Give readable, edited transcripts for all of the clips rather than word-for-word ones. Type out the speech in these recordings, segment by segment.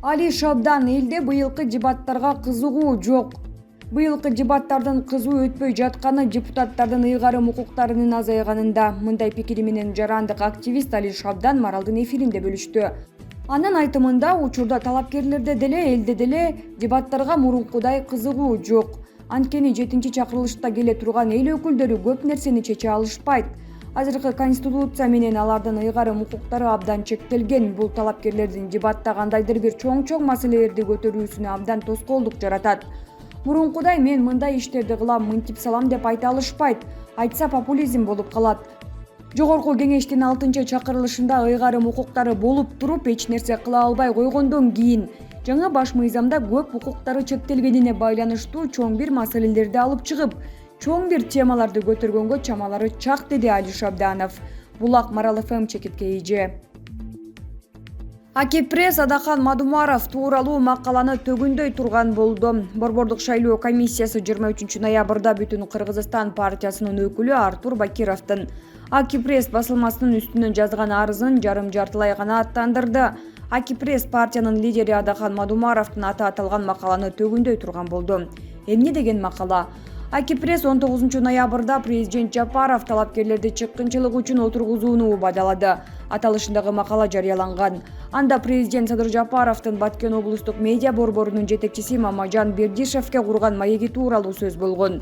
Али Шабдан элде быйылкы дебаттарга кызыгуу жок. Быйылкы дебаттардын кызуу өтпөй жатканы депутаттардын ыйгарым укуктарынын азайганында. Мындай пикири менен жарандык активист Али Шабдан Маралдын эфиринде бөлүштү. Анын айтымында учурда талапкерлерде деле элде деле дебаттарга мурункудай кызыгуу жок. Анткени 7-чакырылышта келе турган эл өкүлдөрү көп нерсени чече алышпайт. Азыркы конституция менен алардын ыйгарым укуктары абдан чектелген. Бул талапкерлердин дебатта кандайдыр бир чоң маселелерди көтөрүүсүнө абдан тоскоолдук жаратат. Мурункудай мен мындай иштерди кылам, мынтип салам деп айта алышпайт. Айтса популизм болуп калат. Жогорку кеңештин 6-чакырылышында ыйгарым укуктары болуп туруп эч нерсе кыла албай койгондон кийин жаңы баш мыйзамда көп укуктары чектелгенине байланыштуу чоң бир маселелерди алып чыгып, чоң бир темаларды көтөргөнгө чамалары чак, деди Али Шабданов. Булак Марал ФМ чекитке ийже. Акипресс Адахан Мадумаров тууралуу макаланы төгүндөй турган болду. Борбордук шайлоо комиссиясы 23-ноябрда Бүтүн Кыргызстан партиясынын өкүлү Артур Бакировдун Акипресс басылмасынын үстүнөн жазган арызын жарым-жартылай канааттандырды. Акипресс партиянын лидери Адахан Мадумаровдун аты аталган макаланы төгүндөй турган болду. Эмне деген макала? Акипресс 19-ноябрда президент Жапаров талапкерлерди чыккынчылык үчүн отургузууну убадалады. Аталышындагы макала жарыяланган. Анда президент Садыр Жапаровдун Баткен облустук медиа борборунун жетекчиси Мамажан Бердишевке курган маеги тууралуу сөз болгон.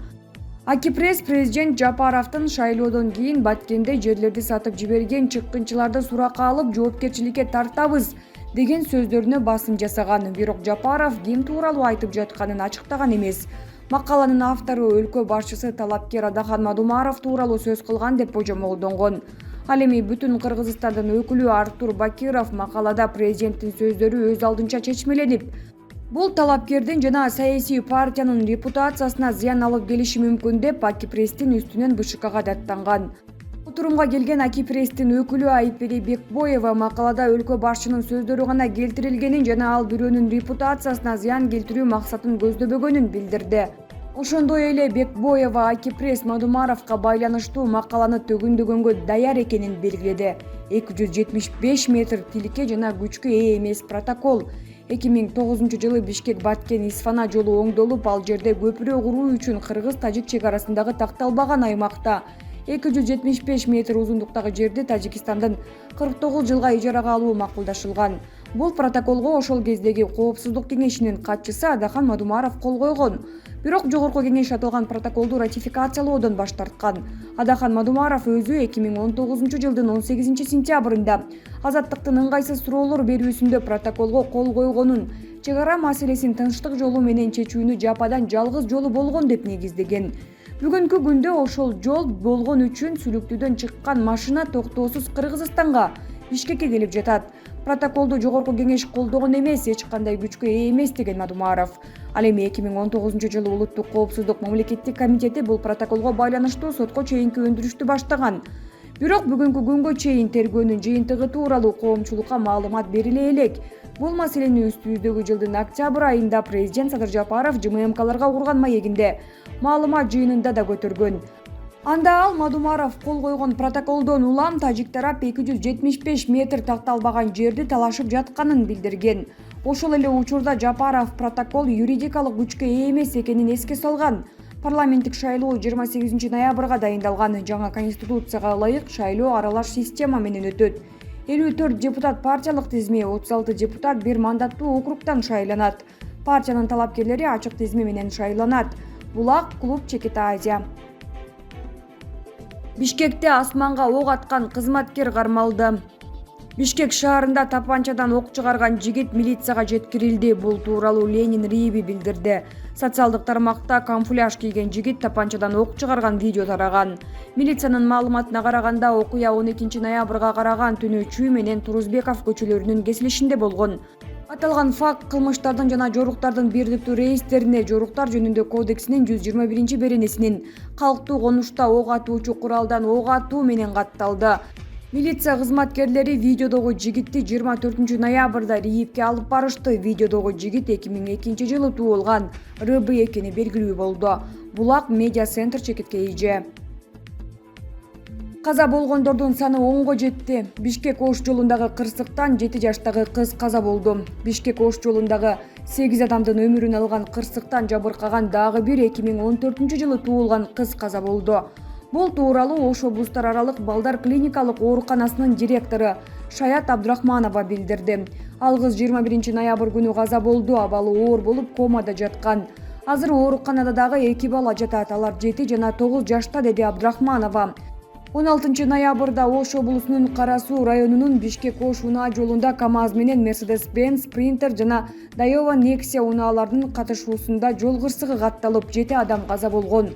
Акипресс президент Жапаровдун шайлоодон кийин Баткенде жерлерди сатып жиберген чыккынчыларды суракка алып жоопкерчиликке тартабыз деген сөздөрүнө басым жасаган. Бирок Жапаров ким тууралуу айтып жатканын ачыктаган эмес. Макаланын автору өлкө башчысы талапкер Адахан Мадумаров тууралуу сөз кылган деп божомолдонгон. Ал эми Бүтүн Кыргызстандын өкүлү Артур Бакиров макалада президенттин сөздөрү өз алдынча чечмеленип, бул талапкердин жана саясий партиянын репутациясына зыян алып келиши мүмкүн деп Акипресстин үстүнөн БШКга даттанган. Отурумга келген Акипресстин өкүлү Айпери Бекбоева макалада өлкө башчынын сөздөрү гана келтирилгенин жана ал бирөөнүн репутациясына зыян келтирүү максатын көздөбөгөнүн билдирди. Ошондой эле Бекбоева Акипресс Мадумаровго байланыштуу макаланы төгүндөгөнгө даяр экенин белгиледи. 275 метр тилке жана күчкө ээ эмес протокол. 2009-жылы Бишкек Баткен Исфана жолу оңдолуп, ал жерде көпүрө куруу үчүн кыргыз-тажик чек арасындагы такталбаган аймакта 275 метр узундуктагы жерди Тажикстандын 49 жылга ижарага алуу макулдашылган. Бул протоколго ошол кездеги Коопсуздук кеңешинин катчысы Адахан Мадумаров кол койгон. Бирок жогорку кеңеш аталган протоколду ратификациялоодон баш тарткан. Адахан Мадумаров өзү 2019-жылдын 18-сентябрында Азаттыктын ыңгайсыз суроолор берүүсүндө протоколго кол койгонун, чек ара маселесин тынчтык жолу менен чечүүнү жападан жалгыз жолу болгон деп негиздеген. Бүгүнкү күндө ошол жол болгон үчүн сүлүктүүдөн чыккан машина токтоосуз Кыргызстанга, Бишкекке келип жатат. Протоколду жогорку кеңеш колдогон эмес, эч кандай күчкө ээ эмес, деген Мадумаров. Ал эми 2019-жылы Улуттук коопсуздук мамлекеттик комитети бул протоколго байланыштуу сотко чейинки өндүрүштү баштаган. Бирок бүгүнкү күнгө чейин тергөөнүн жыйынтыгы тууралуу коомчулукка маалымат бериле элек. Бул маселени үстүбүздөгү жылдын октябрь айында президент Садыр Жапаров ЖММКларга курган маегинде маалымат жыйынында да көтөргөн. Анда ал Мадумаров кол койгон протоколдон улам тажик тарап 275 метр такталбаган жерди талашып жатканын билдирген. Ошол эле учурда Жапаров протокол юридикалык күчкө ээ эмес экенин эске салган. Парламенттик шайлоо 28-ноябрга дайындалган. Жаңа конституцияга ылайык шайлоо аралаш система менен өтөт. 54 депутат партиялык тизме, 36 депутат бир мандаттуу округтан шайланат. Партиянын талапкерлери ачык тизме менен шайланат. Булак клуб Чекита Азия. Бишкекте асманга ок аткан кызматкер кармалды. Бишкек шаарында тапанчадан ок чыгарган жигит милицияга жеткирилди. Бул тууралуу Ленин Риби билдирди. Социалдык тармакта камуфляж кийген жигит тапанчадан ок чыгарган видео тараган. Милициянын маалыматына караганда окуя 12-ноябрга караган түнү Чүй менен Турузбеков көчөлөрүнүн кесилишинде болгон. Аталган факт кылмыштардын жана жоруктардын бирдиктүү рейстерине жоруктар жөнүндө кодексинин 121-беренесинин калктуу конушта ок атуучу куралдан ок атуу менен катталды. Милиция кызматкерлери видеодогу жигитти 24-ноябрда Риевке алып барышты. Видеодогу жигит 2002-жылы туулган РБ экени белгилүү болду. Булак медиа центр чекитке ийже. Каза болгондордун саны 10го жетти. Бишкек-Ош жолундагы кырсыктан 7 жаштагы кыз каза болду. Бишкек-Ош жолундагы 8 адамдын өмүрүн алган кырсыктан жабыркаган дагы бир 2014-жылы туулган кыз каза болду. Бул тууралуу Ош облустар аралык балдар клиникалык ооруканасынын директору Шаят Абдрахманова билдирди. Ал кыз 21 ноябрь күнү каза болду. Абалы оор болуп комада жаткан. Азыр ооруканада дагы 2 бала жатат. Алар 7 жана 9 жашта, деди Абдрахманова. 16 ноябрда Ош облусунун Кара Суу районунун Бишкек-Ош унаа жолунда КАМАЗ менен Mercedes-Benz Sprinter жана Daiwa Nexia унааларынын катышуусунда жол кырсыгы катталып 7 адам каза болгон.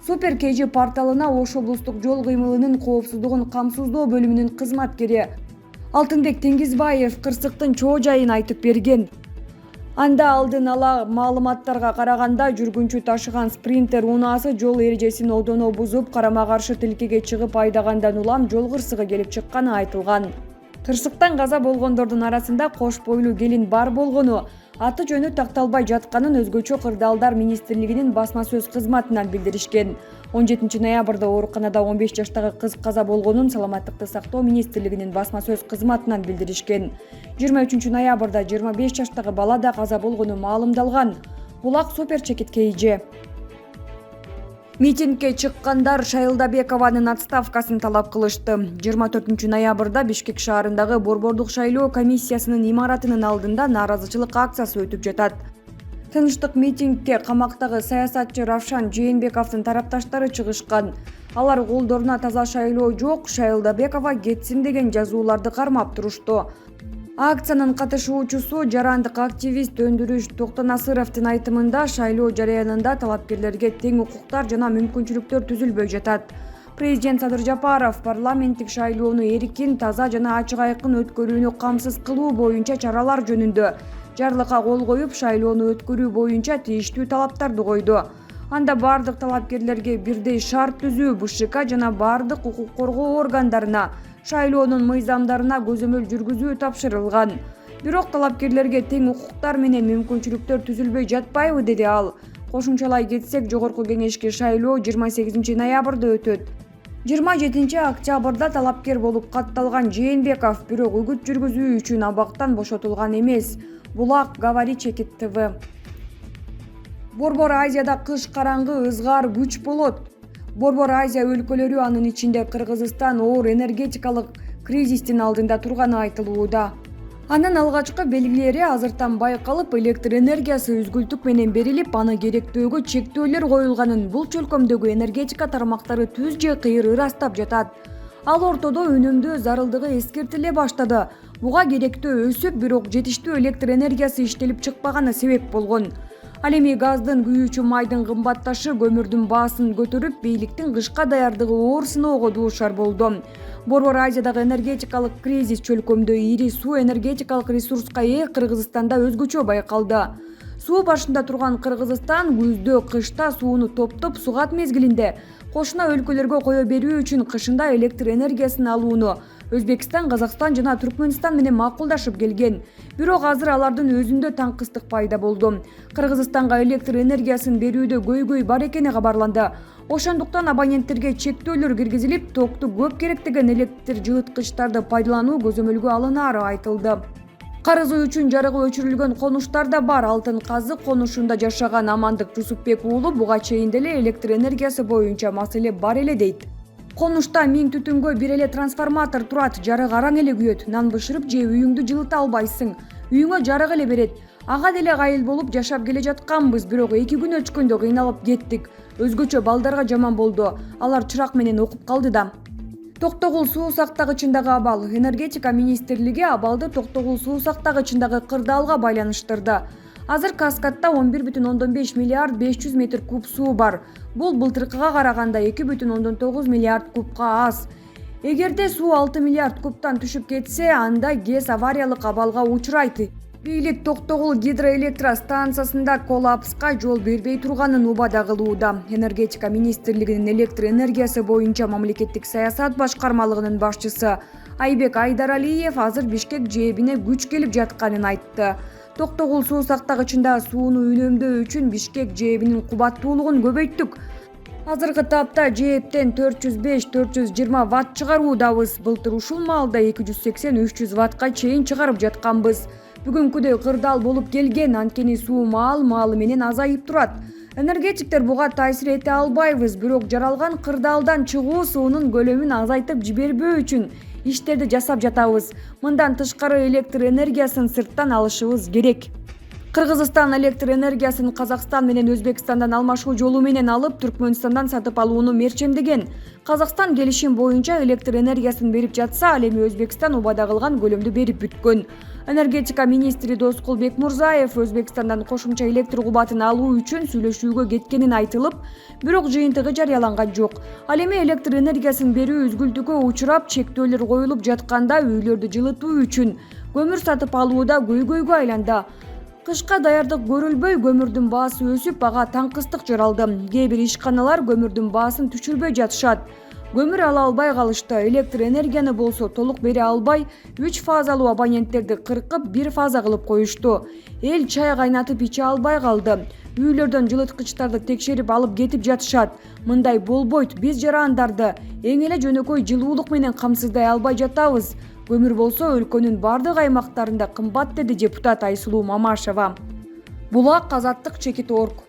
Супер KG порталына Ош облустук жол кыймылынын коопсуздугун камсыздоо бөлүмүнүн кызматкери Алтынбек Теңизбаев кырсыктын чоо жайын айтып берген. Анда алдын ала маалыматтарга караганда жүргүнчү ташыган спринтер унаасы жол эрежесин одоно бузуп, карама каршы тилкеге чыгып айдагандан улам жол кырсыгы келип чыкканы айтылган. Кырсыктан каза болгондордун арасында кош бойлуу келин бар болгону, аты жөнү такталбай жатканын Өзгөчө кырдаалдар министрлигинин басма сөз кызматынан билдиришкен. 17 ноябрда ооруканада 15 жаштагы кыз каза болгонун Саламаттыкты сактоо министрлигинин басма сөз кызматынан билдиришкен. 23 ноябрда 25 жаштагы бала да каза болгону маалымдалган. Булак супер чекиткейже. Митингге чыккандар Шайылдабекованын отставкасын талап кылышты. 24 ноябрда Бишкек шаарындагы Борбордук шайлоо комиссиясынын имаратынын алдында нааразычылык акциясы өтүп жатат. Тынчтык митингге камактагы саясатчы Равшан Жээнбековдун тарапташтары чыгышкан. Алар колдоруна таза шайлоо жок, Шайылдабекова кетсин деген жазууларды кармап турушту. Акциянын катышуучусу жарандык активист Өндүрүш Токтонасыровдун айтымында шайлоо жарыянында талапкерлерге тең укуктар жана мүмкүнчүлүктөр түзүлбөй жатат. Президент Садыр Жапаров парламенттик шайлоону эркин, таза жана ачык айкын өткөрүүнү камсыз кылуу боюнча чаралар жөнүндө жарлыкка кол коюп, шайлоону өткөрүү боюнча тийиштүү талаптарды койду. Анда бардык талапкерлерге бирдей шарт түзүү, БШК жана бардык укук коргоо органдарына шайлоонун мыйзамдарына көзөмөл жүргүзүү тапшырылган. Бирок талапкерлерге тең укуктар менен мүмкүнчүлүктөр түзүлбөй жатпайбы, деди ал. Кошумчалай кетсек, жогорку кеңешке шайлоо 28 ноябрда өтөт. 27 октябрда талапкер болуп катталган Жээнбеков бирок үгүт жүргүзүү үчүн абактан бошотулган эмес. Булак Говори Чекит ТВ. Борбор Азияда кыш караңгы ызгаар күч болот. Борбор Азия өлкөлөрү, анын ичинде Кыргызстан, оор энергетикалык кризистин алдында турганы айтылууда. Анын алгачкы белгилери азыртан байкалып, электр энергиясы үзгүлтүк менен берилип, аны керектөөгө чектөөлөр коюлганын, бул чөлкөмдөгү энергетика тармактары түз же кыйыр ырастап жатат. Ал ортодо үнөмдөө зарылдыгы эскертиле баштады. Буга керектөө өсүп, бирок жетиштүү электр энергиясы иштелип чыкпаганы себеп болгон. Ал эми газдын, күйүүчү майдын кымбатташы көмүрдүн баасын көтөрүп, бийликтин кышка даярдыгы оор сыноого дуушар болду. Борбор Азиядагы энергетикалык кризис чөлкөмдө ири суу энергетикалык ресурска ээ Кыргызстанда өзгөчө байкалды. Суу башында турган Кыргызстан күздө, кышта сууну топтоп сугат мезгилинде кошуна өлкөлөргө кое берүү үчүн кышында электр энергиясын алууну Өзбекстан, Казакстан жана Түркмөнстан менен макулдашып келген. Бирок азыр алардын өзүндө таңкыстык пайда болду. Кыргызстанга электр энергиясын берүүдө көйгөй бар экени кабарланды. Ошондуктан абоненттерге чектөөлөр киргизилип, токту көп керектеген электр жылыткычтарды пайдалануу көзөмөлгө алынары айтылды. Карызы үчүн жарыгы өчүрүлгөн конуштар да бар. Алтын Казык конушунда жашаган Амандык Жусупбек уулу буга чейин деле электр энергиясы боюнча маселе бар эле дейт. Конушта 1000 түтүнгө бир эле трансформатор турат, жарык араң эле күйөт, нан бышырып же үйүңдү жылыта албайсың. Үйүңө жарык эле берет. Ага деле кайыл болуп жашап келе жатканбыз, бирок 2 күн өчкөндө кыйналып кеттик. Өзгөчө балдарга жаман болду. Алар чырак менен окуп калды да. Токтогул суу сактагычындагы абал. Энергетика министрлиги абалды Токтогул суу сактагычындагы кырдаалга байланыштырды. Азыр Каскадда 11,5 миллиард 500 метр куб суу бар. Бул былтыркыга караганда 2,9 миллиард кубка аз. Эгерде суу 6 миллиард кубтан түшүп кетсе, анда ГЭС авариялык абалга учурайт. Бийлик Токтогул гидроэлектростанциясында коллапска жол бербей турганын убада кылууда. Энергетика министрлигинин электр энергиясы боюнча мамлекеттик саясат башкармалыгынын башчысы Айбек Айдаралиев азыр Бишкек жэбине күч келип жатканын айтты. Токтогул суу сактагычында сууну үнөмдөө үчүн Бишкек жэбинин кубаттуулугун көбөйттүк. Азыркы тапта ЖЭБтен 405-420 ватт чыгаруудабыз. Былтыр ушул маалда 280-300 ваттка чейин чыгарып жатканбыз. Бүгүнкүдөй кырдаал болуп келген, анткени суу маалы менен азайып турат. Энергетиктер буга таасир эте албайбыз, бирок жаралган кырдаалдан чыгуу суунун көлөмүн азайтып жибербөө үчүн иштерди жасап жатабыз. Мындан тышкары электр энергиясын сырттан алышыбыз керек. Кыргызстан электр энергиясын Казакстан менен Өзбекстандан алмашуу жолу менен алып, Түркмөнстандан сатып алууну мерчемдеген. Казакстан келишим боюнча электр энергиясын берип жатса, ал эми Өзбекстан убада кылган көлөмдү берип бүткөн. Энергетика министри Доскул Бекмурзаев Өзбекстандан кошумча электр кубатын алуу үчүн сүйлөшүүгө кеткенин айтылып, бирок жыйынтыгы жарыяланган жок. Ал эми электр энергиясын берүү үзгүлтүүгө учурап, чектөөлөр коюлуп жатканда үйлөрдү жылытуу үчүн көмүр сатып алууда көйгөйгө айланды. Кышка даярдык көрүлбөй, көмүрдүн баасы өсүп, ага таңкыстык жаралды. Кээ бир ишканалар көмүрдүн баасын түшүрбөй жатышат. Көмүр ала албай калышты. Электр энергияны болсо толук бере албай, 3 фазалуу абоненттерди кыркып, 1 фаза кылып коюшту. Эл чай кайнатып иче албай калды. Үйлөрдөн жылыткычтарды текшерип алып кетип жатышат. Мындай болбойт. Биз жарандарды эң эле жөнөкөй жылуулук менен камсыздай албай жатабыз. Көмүр болсо өлкөнүн бардык аймактарында кымбат, деди депутат Айсулуу Мамашева. Булак Азаттык Чекит.org.